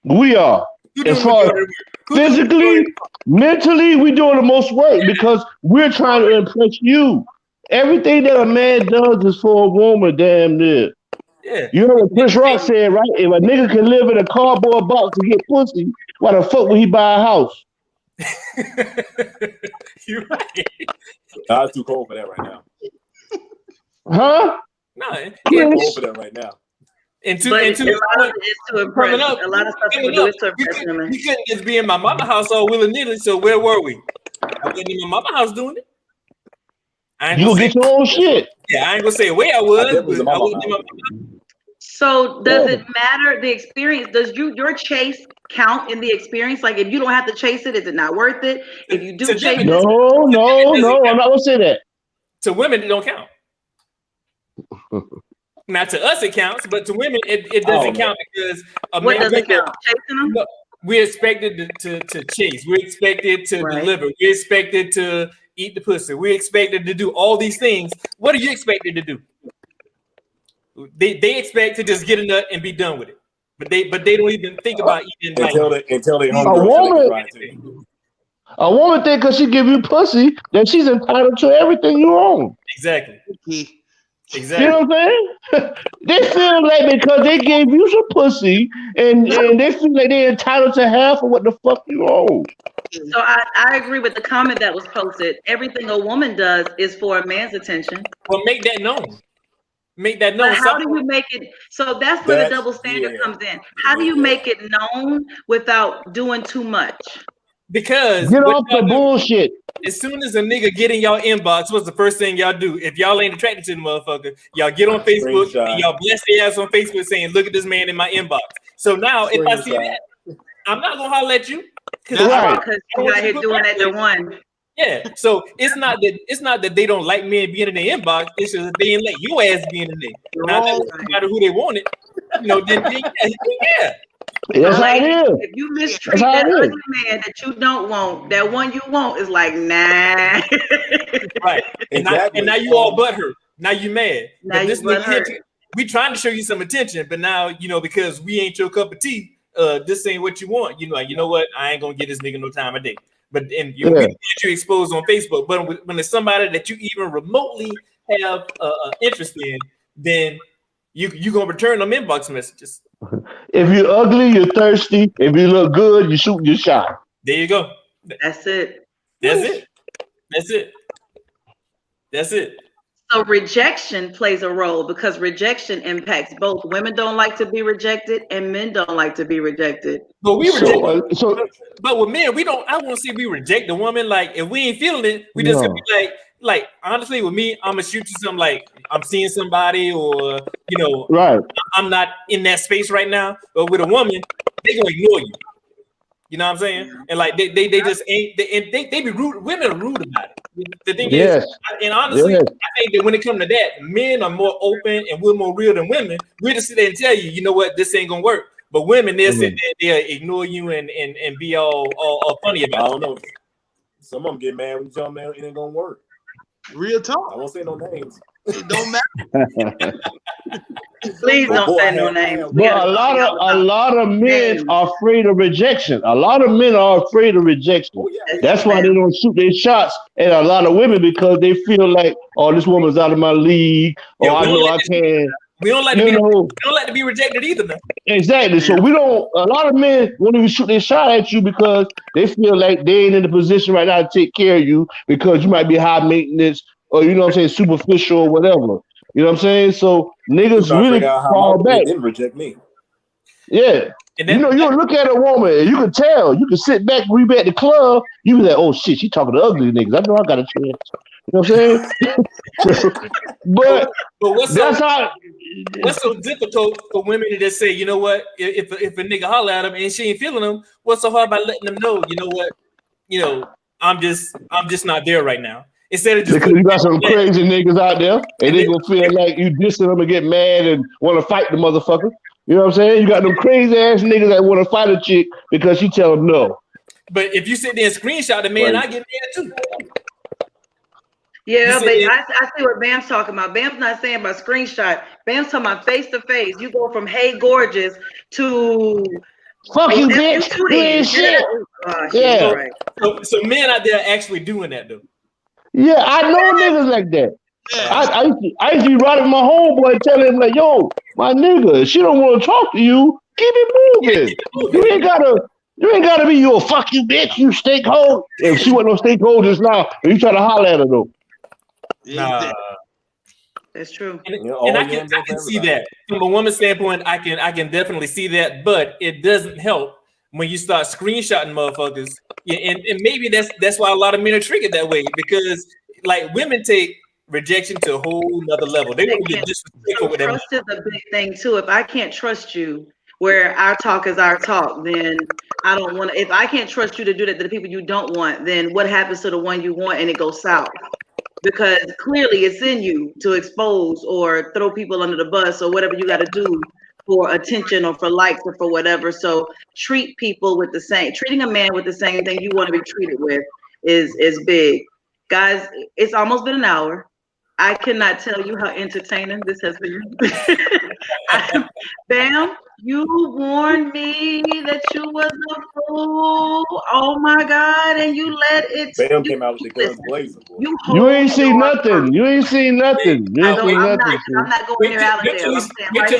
We are. As far as physically, mentally, we doing the most work because we're trying to impress you. Everything that a man does is for a woman, damn near. Yeah. You know what Chris Rock said, right? If a nigga can live in a cardboard box to get pussy, why the fuck would he buy a house? You're right. I'm too cold for that right now. Huh? No, I'm too cold for that right now. A lot of it is to impress. A lot of stuff we do is to impress women. We couldn't just be in my mama house all willy-nilly, so where were we? I wasn't in my mama house doing it. You gonna get your own shit. Yeah, I ain't gonna say where I was, but I wasn't in my mama house. So does it matter the experience? Does your chase count in the experience? Like if you don't have to chase it, is it not worth it? If you do chase it, no, I'm not gonna say that. To women, it don't count. Now to us it counts, but to women it doesn't count because what does it count? Chasing them? We're expected to chase. We're expected to deliver. We're expected to eat the pussy. We're expected to do all these things. What are you expected to do? They expect to just get a nut and be done with it, but they don't even think about eating until they A woman think because she give you pussy that she's entitled to everything you own. Exactly. You know what I'm saying? They feel like because they gave you some pussy and they feel like they're entitled to half of what the fuck you own. So I agree with the comment that was posted. Everything a woman does is for a man's attention. Well, make that known. Make that known. But how do you make it? So that's where the double standard comes in. How do you make it known without doing too much? Because get off the bullshit. As soon as a nigga get in y'all inbox, what's the first thing y'all do? If y'all ain't attracted to the motherfucker, y'all get on Facebook and y'all bless their ass on Facebook saying, "Look at this man in my inbox." So now if I see that, I'm not gonna holler at you because Right. Because you out here doing that to one. Yeah, so it's not that they don't like men being in the inbox. It's just that they didn't let your ass be in the name. Now that was no matter who they wanted, then yeah. That's how it is. If you mistreat that ugly man that you don't want, that one you want is like, nah. Right. Exactly. And now you all butthurt. Now you mad. Now But this you nigga butthurt. here, we trying to show you some attention, but now because we ain't your cup of tea, this ain't what you want. You know what? I ain't gonna give this nigga no time of day. But we don't want you exposed on Facebook. But when it's somebody that you even remotely have interest in, then you gonna return them inbox messages. If you're ugly, you're thirsty. If you look good, you shoot your shot. There you go. That's it. That's it. So rejection plays a role because rejection impacts both. Women don't like to be rejected and men don't like to be rejected. But we reject. So But with men, we don't. I won't say we reject the woman. Like if we ain't feeling it, we just gonna be like honestly, with me, I'm gonna shoot you something like I'm seeing somebody, or right. I'm not in that space right now. But with a woman, they gonna ignore you. You know what I'm saying? And like they just ain't. They be rude. Women are rude about it. The thing is, and honestly, I think that when it comes to that, men are more open and we're more real than women. We just sit there and tell you, you know what, this ain't gonna work. But women, they'll sit there, they'll ignore you and be all funny about it. I don't know. Some of them get mad when you tell them it ain't gonna work. Real talk. I won't say no names. It don't matter. Please don't say no names. But a lot of men are afraid of rejection. A lot of men are afraid of rejection. Oh, yeah. That's why they don't shoot their shots at a lot of women, because they feel like, oh, this woman's out of my league, or I know I can. We don't like to be rejected either, man. Exactly. So we don't. A lot of men won't even shoot their shot at you because they feel like they ain't in the position right now to take care of you, because you might be high maintenance, or superficial or whatever. You know what I'm saying? So niggas really fall back. They didn't reject me. Yeah. And then, you look at a woman and you can tell. You can sit back, we be at the club. You be like, oh shit, she talking to ugly niggas. I know I got a chance. You know what I'm saying? but what's so difficult for women to just say, you know what? If a nigga holler at them and she ain't feeling them, what's so hard about letting them know? You know what? I'm just not there right now. Instead of just because you got some crazy niggas out there, and they gonna feel like you dissing them and get mad and want to fight the motherfucker. You know what I'm saying? You got them crazy ass niggas that want to fight a chick because she tell them no. But if you sit there and screenshot the man, I get mad too. Yeah, but I see what Bam's talking about. Bam's not saying about screenshot. Bam's talking about face to face. You go from hey gorgeous to fuck you, bitch. You ain't shit. Yeah. Right. So men out there actually doing that though. Yeah, I know niggas like that. I used to be riding my homeboy and tell him like, yo, my nigga, if she don't want to talk to you, keep it moving. You ain't gotta be you a fuck you bitch, you stakeholder. If she wasn't no stakeholder just now, you try to holler at her though. That's true. And I can see that from a woman's standpoint. I can definitely see that, but it doesn't help when you start screenshotting motherfuckers. Yeah, and maybe that's why a lot of men are triggered that way, because like women take rejection to a whole nother level. They don't get disrespectful with them. Trust is a big thing too. If I can't trust you, where our talk is our talk, then I don't want to. If I can't trust you to do that to the people you don't want, then what happens to the one you want and it goes south? Because clearly it's in you to expose or throw people under the bus or whatever you got to do for attention or for likes or for whatever. So treating a man with the same thing you want to be treated with is big. Guys, it's almost been an hour. I cannot tell you how entertaining this has been. Bam, you warned me that you was a fool. Oh my God, and you let it. Bam came out with the guns blazing. You ain't seen nothing. You ain't seen nothing. I'm not going there out there. Wait till we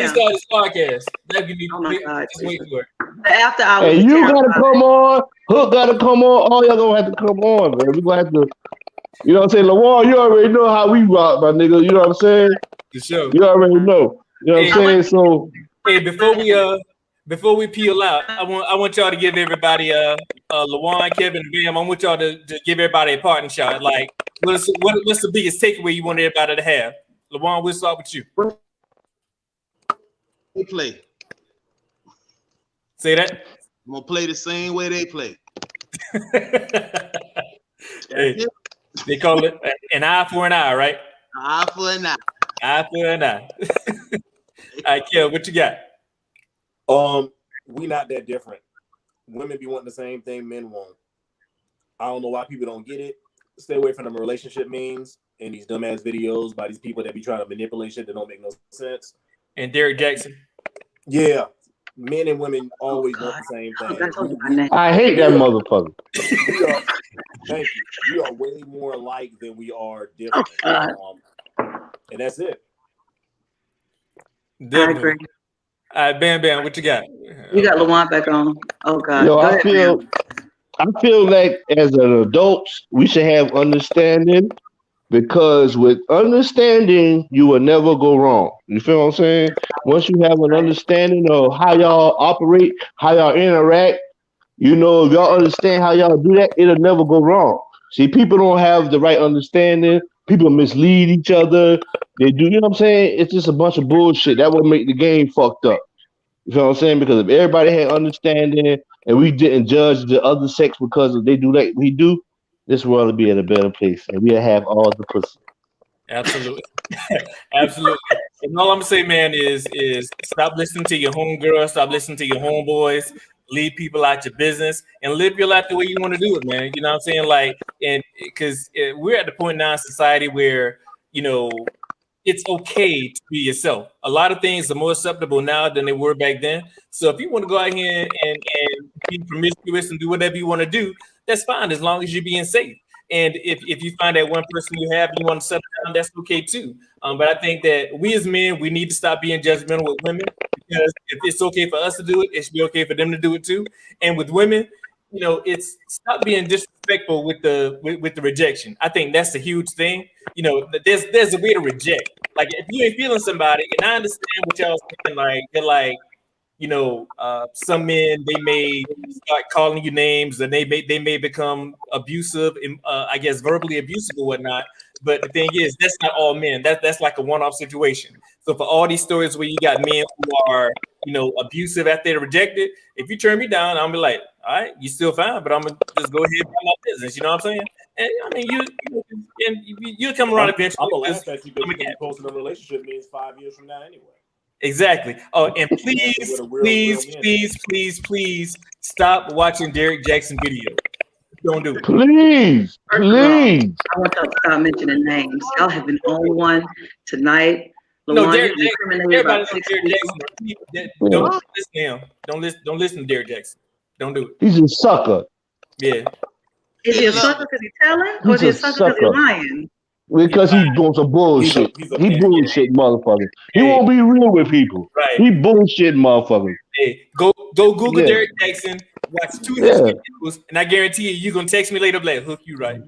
start this podcast. That'd be oh my God. Just wait for it. After hours. Hey, you gotta come on. Hook gotta come on. All y'all gonna have to come on, man. We gonna have to. You know what I'm saying? Lamar, you already know how we rock, my nigga. You know what I'm saying? For sure. You already know. You know what I'm saying? So hey, before we peel out, I want y'all to give everybody Lawan, Kevin, Bam. I want y'all to give everybody a parting shot. Like, what's the biggest takeaway you want everybody to have? Lawan, we'll start with you. Play. Say that. I'm gonna play the same way they play. Hey, they call it an eye for an eye, right? Eye for an eye. Eye for an eye. All right, Kel, what you got? We not that different. Women be wanting the same thing men want. I don't know why people don't get it. Stay away from them relationship memes and these dumbass videos by these people that be trying to manipulate shit that don't make no sense. And Derek Jackson. Yeah, men and women always want the same thing. I hate that motherfucker. We are, thank you. We are way more alike than we are different. And that's it. Definitely. I agree. All right, Bam Bam, what you got? You got LaJuan back on. Oh God. Yo, I feel like as an adult, we should have understanding, because with understanding, you will never go wrong. You feel what I'm saying? Once you have an understanding of how y'all operate, how y'all interact, you know, if y'all understand how y'all do that, it'll never go wrong. See, people don't have the right understanding. People mislead each other. They do, you know what I'm saying? It's just a bunch of bullshit. That would make the game fucked up. You know what I'm saying? Because if everybody had understanding and we didn't judge the other sex because they do like we do, this world would be in a better place and we'd have all the pussy. Absolutely. Absolutely. And all I'm gonna say, man, is stop listening to your homegirl, stop listening to your homeboys, leave people out your business, and live your life the way you want to do it, man. You know what I'm saying? Like, and because we're at the point now in society where, you know, it's okay to be yourself. A lot of things are more acceptable now than they were back then. So if you want to go out here and be promiscuous and do whatever you want to do, that's fine, as long as you're being safe. And if you find that one person you have and you want to settle down, that's okay too. But I think that we as men, we need to stop being judgmental with women, because if it's okay for us to do it, it should be okay for them to do it too. And with women, you know, it's stop being disrespectful with the rejection. I think that's a huge thing. You know, there's a way to reject. Like if you ain't feeling somebody, and I understand what y'all saying, like they're like, you know, some men, they may start calling you names, and they may become abusive, I guess verbally abusive or whatnot. But the thing is, that's not all men. That's like a one-off situation. So for all these stories where you got men who are, you know, abusive after they're rejected, if you turn me down, I'm be like, all right, you still fine, but I'm gonna just go ahead and run my business. You know what I'm saying? And I mean, you come around eventually. I'm gonna laugh at you because you posting a relationship means 5 years from now anyway. Exactly. Oh, and please stop watching Derek Jackson videos. Don't do it. Please. I want y'all to stop mentioning names. Y'all have been on one tonight. No, Derek Jackson. Everybody knows Derek Jackson. Don't listen to him. Don't listen to Derek Jackson. Don't do it. He's a sucker. Yeah. Is he a sucker because he's telling, or is he a sucker because he's lying? Because he's doing some bullshit. He bullshit motherfucker. He won't be real with people. Right. He bullshit motherfucker. Hey, go Google Derek Jackson, watch 2 of his videos, and I guarantee you're gonna text me later, like, Hook, you right.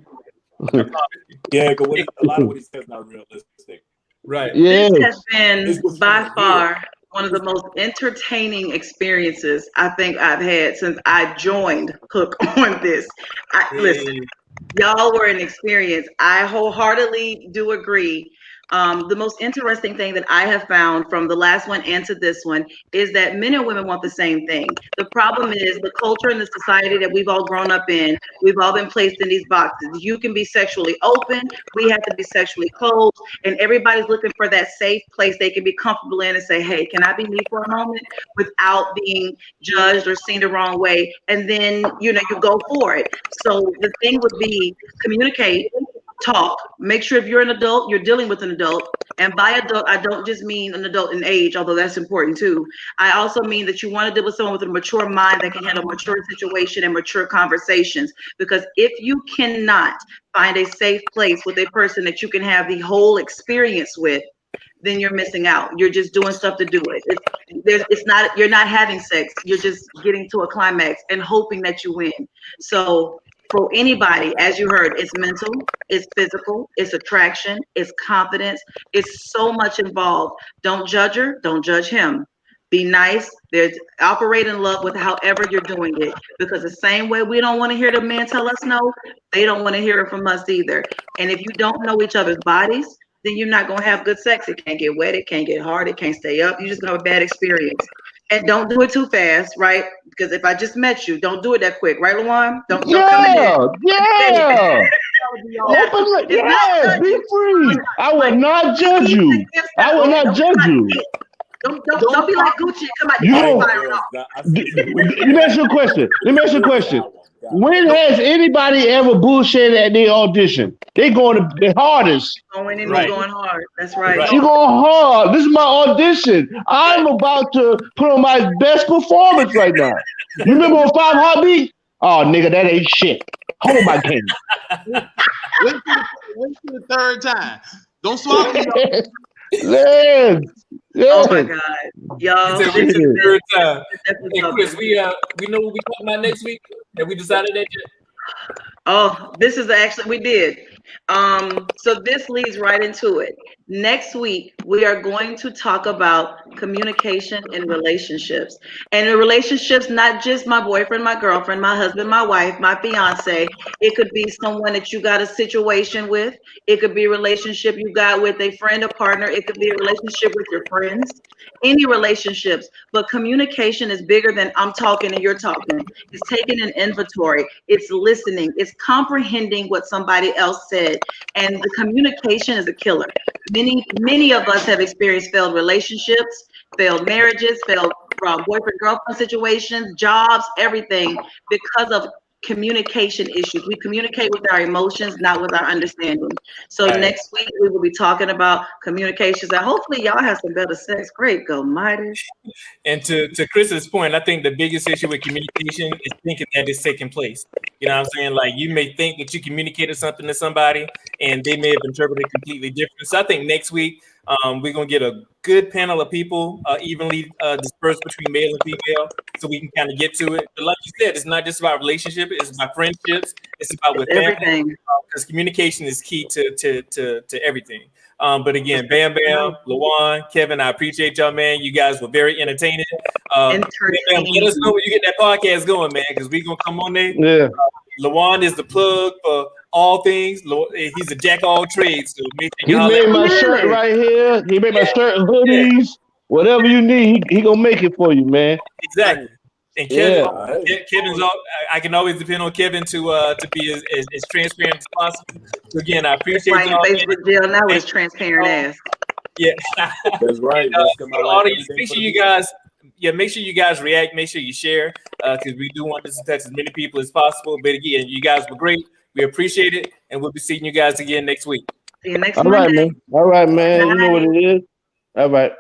Yeah, because a lot of what he says is not realistic. Right. Yeah. This has been by far one of the most entertaining experiences I think I've had since I joined Hook on this. Listen, y'all were an experience. I wholeheartedly do agree. The most interesting thing that I have found from the last one and to this one is that men and women want the same thing. The problem is the culture and the society that we've all grown up in. We've all been placed in these boxes. You can be sexually open. We have to be sexually closed. And everybody's looking for that safe place they can be comfortable in and say, hey, can I be me for a moment without being judged or seen the wrong way? And then, you know, you go for it. So the thing would be communicate, talk, make sure if you're an adult, you're dealing with an adult. And by adult, I don't just mean an adult in age, although that's important too. I also mean that you want to deal with someone with a mature mind that can handle mature situation and mature conversations. Because if you cannot find a safe place with a person that you can have the whole experience with, then you're missing out. You're just doing stuff to do it. It's not, you're not having sex. You're just getting to a climax and hoping that you win. So for anybody, as you heard, it's mental, it's physical, it's attraction, it's confidence, it's so much involved. Don't judge her, don't judge him. Be nice. There's operate in love with however you're doing it, because the same way we don't want to hear the man tell us no, they don't want to hear it from us either. And if you don't know each other's bodies, then you're not going to have good sex. It can't get wet, it can't get hard, it can't stay up. You're just going to have a bad experience. And don't do it too fast, right? Because if I just met you, don't do it that quick, right, Luan? Don't come in there. Yeah. Now, Open, it's not yeah, be judging. free. I will Like, not judge keep the you. gifts I down. will Yeah, not don't judge come out you. the gate. Don't be like Gucci and come out the You gate Hey, don't. firing girls, off. I see some Let me ask you a question. Let me ask you a question. That one. When has anybody ever bullshitted at their audition? They going to the hardest. Going in there Right. going hard. That's right. Right. You going hard. This is my audition. I'm about to put on my best performance right now. You remember on 5 Heartbeat? Oh, nigga, that ain't shit. Hold my game. Wait till the third time. Don't swallow me. Yes. Oh my Yes. God. Y'all, He said this we has did been the third time. definitely Hey, Chris, something. we know what we talking about next week. Have we decided that yet? Oh, this is actually we did. So this leads right into it. Next week we are going to talk about communication in relationships. And in relationships, not just my boyfriend, my girlfriend, my husband, my wife, my fiance. It could be someone that you got a situation with. It could be a relationship you got with a friend or partner. It could be a relationship with your friends. Any relationships. But communication is bigger than I'm talking and you're talking. It's taking an inventory. It's listening. It's comprehending what somebody else said. And the communication is a killer. Many of us have experienced failed relationships, failed marriages, failed boyfriend girlfriend situations, jobs, everything because of communication issues. We communicate with our emotions, not with our understanding. So Right. next week we will be talking about communications, and hopefully y'all have some better sex. Great, go mighty. And to Chris's point, I think the biggest issue with communication is thinking that it's taking place. You know what I'm saying? Like you may think that you communicated something to somebody and they may have interpreted it completely different. So I think next week we're gonna get a good panel of people evenly dispersed between male and female so we can kind of get to it. But like you said, it's not just about relationship, it's about friendships, it's about with family, Everything. because communication is key to everything. But again, Bam Bam, Lawan, Kevin, I appreciate y'all, man. You guys were very entertaining. Bam Bam, let us know when you get that podcast going, man, because we're gonna come on there. Yeah. Lawan is the plug for all things. He's a jack of all trades, so make sure He you holler made at my him. shirt right here. He made my shirt and Yeah, hoodies. Whatever you need, he gonna make it for you, man. exactly. And Kevin, Yeah. Kevin's all, I can always depend on Kevin to be as transparent as possible. So again, I That's appreciate why in y'all, man. Facebook jail now And, is transparent ass. yeah. That's right. And, Risk of for my the life audience, every day make for sure the you people. guys, make sure you guys react, make sure you share, because we do want this to touch as many people as possible. But again, you guys were great. We appreciate it, and we'll be seeing you guys again next week. See you next All right, Monday. man. All right, man. You know what Night. it is. All right.